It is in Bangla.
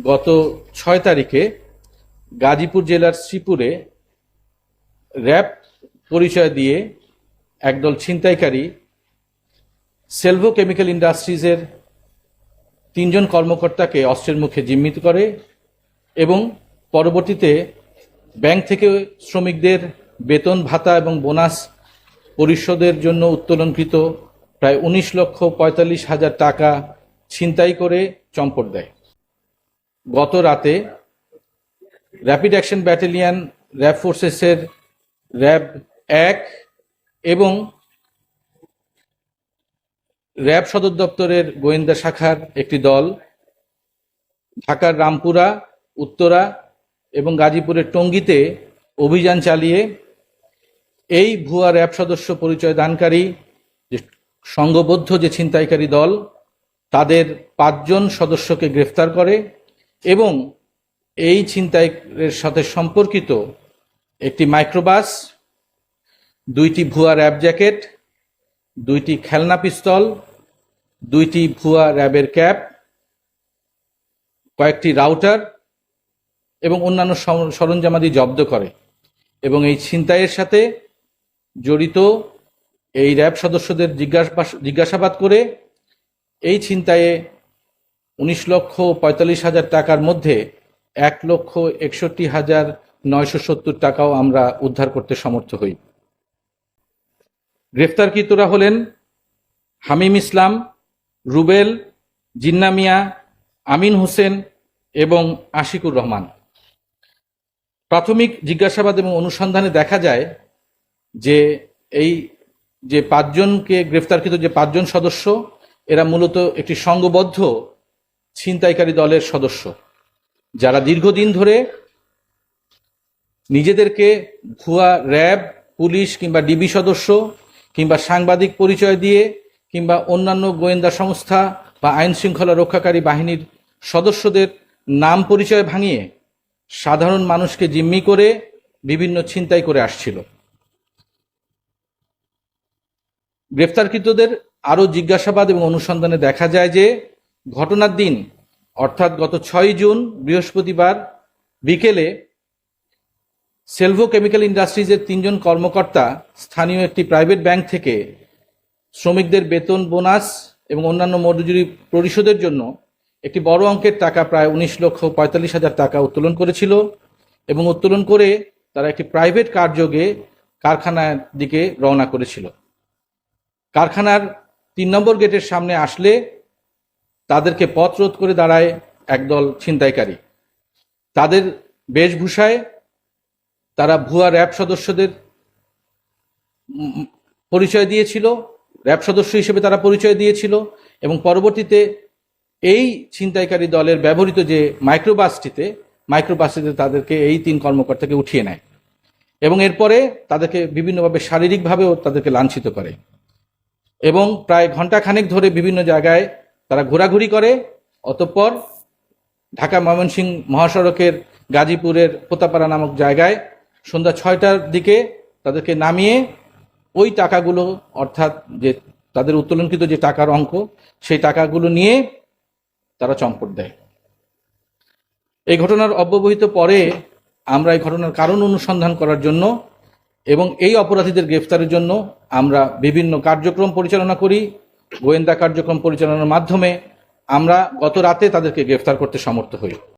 গত ৬ তারিখে গাজীপুর জেলার শ্রীপুরে র্যাব পরিচয় দিয়ে একদল ছিনতাইকারী সেলভো কেমিক্যাল ইন্ডাস্ট্রিজের ৩ জন কর্মকর্তাকে অস্ত্রের মুখে জিম্মি করে এবং পরবর্তীতে ব্যাংক থেকে শ্রমিকদের বেতন ভাতা এবং বোনাস পরিশোধের জন্য উত্তোলনকৃত প্রায় ১৯,৪৫,০০০ টাকা ছিনতাই করে চম্পট দেয়। গত রাতে র্যাপিড অ্যাকশন ব্যাটালিয়ন র্যাব ফোর্সেসের র্যাব ১ এবং র্যাব সদর দপ্তরের গোয়েন্দা শাখার একটি দল ঢাকার রামপুরা, উত্তরা এবং গাজীপুরের টঙ্গীতে অভিযান চালিয়ে এই ভুয়া র্যাব সদস্য পরিচয় দানকারী যে সংঘবদ্ধ যে ছিনতাইকারী দল তাদের ৫ জন সদস্যকে গ্রেফতার করে এবং এই ছিনতাইয়ের সাথে সম্পর্কিত একটি মাইক্রোবাস, ২টি ভুয়া র্যাব জ্যাকেট, ২টি খেলনা পিস্তল, ২টি ভুয়া র্যাবের ক্যাপ, কয়েকটি রাউটার এবং অন্যান্য সরঞ্জামাদি জব্দ করে এবং এই ছিনতাইয়ের সাথে জড়িত এই র্যাব সদস্যদের জিজ্ঞাসাবাদ করে এই ছিনতাইয়ে ১৯,৪৫,০০০ টাকার মধ্যে ১,৬১,৯৭০ টাকাও আমরা উদ্ধার করতে সমর্থ হই। গ্রেফতারকৃতরা হলেন হামিম ইসলাম, রুবেল, জিন্না মিয়া, আমিন হোসেন এবং আশিকুর রহমান। প্রাথমিক জিজ্ঞাসাবাদ এবং অনুসন্ধানে দেখা যায় যে এই যে ৫ জনকে গ্রেফতারকৃত যে ৫ জন সদস্য এরা মূলত একটি সংঘবদ্ধ ছিনতাইকারী দলের সদস্য, যারা দীর্ঘদিন ধরে নিজেদেরকে ভুয়া র্যাব, পুলিশ কিংবা ডিবি সদস্য কিংবা সাংবাদিক পরিচয় দিয়ে কিংবা অন্যান্য গোয়েন্দা সংস্থা বা আইন শৃঙ্খলা রক্ষাকারী বাহিনীর সদস্যদের নাম পরিচয় ভাঙিয়ে সাধারণ মানুষকে জিম্মি করে বিভিন্ন ছিনতাই করে আসছিল। গ্রেফতারকৃতদের আরও জিজ্ঞাসাবাদ এবং অনুসন্ধানে দেখা যায় যে ঘটনার দিন অর্থাৎ গত ৬ জুন বৃহস্পতিবার বিকেলে সেলভো কেমিক্যাল ইন্ডাস্ট্রিজের ৩ জন কর্মকর্তা স্থানীয় একটি প্রাইভেট ব্যাংক থেকে শ্রমিকদের বেতন, বোনাস এবং অন্যান্য মজুরি পরিশোধের জন্য একটি বড় অঙ্কের টাকা প্রায় ১৯,৪৫,০০০ টাকা উত্তোলন করেছিল এবং উত্তোলন করে তারা একটি প্রাইভেট কারযোগে কারখানার দিকে রওনা করেছিল। কারখানার ৩ নম্বর গেটের সামনে আসলে তাদেরকে পথ রোধ করে দাঁড়ায় একদল ছিনতাইকারী। তাদের বেশভূষায় তারা ভুয়া র্যাব সদস্যদের পরিচয় দিয়েছিল, র্যাব সদস্য হিসেবে তারা পরিচয় দিয়েছিল এবং পরবর্তীতে এই ছিনতাইকারী দলের ব্যবহৃত যে মাইক্রোবাসটিতে তাদেরকে এই ৩ কর্মকর্তাকে উঠিয়ে নেয় এবং এরপরে তাদেরকে বিভিন্নভাবে শারীরিকভাবেও তাদেরকে লাঞ্ছিত করে এবং প্রায় ঘণ্টাখানেক ধরে বিভিন্ন জায়গায় তারা ঘোরাঘুরি করে। অতঃপর ঢাকা ময়মনসিংহ মহাসড়কের গাজীপুরের পোতাপাড়া নামক জায়গায় সন্ধ্যা ৬টার দিকে তাদেরকে নামিয়ে ওই টাকাগুলো অর্থাৎ যে তাদের উত্তোলনকৃত যে টাকার অঙ্ক সেই টাকাগুলো নিয়ে তারা চম্পট দেয়। এই ঘটনার অব্যবহিত পরে আমরা এই ঘটনার কারণ অনুসন্ধান করার জন্য এবং এই অপরাধীদের গ্রেফতারের জন্য আমরা বিভিন্ন কার্যক্রম পরিচালনা করি। গোয়েন্দা কার্যক্রম পরিচালনার মাধ্যমে আমরা গত রাতে তাদেরকে গ্রেফতার করতে সমর্থ হই।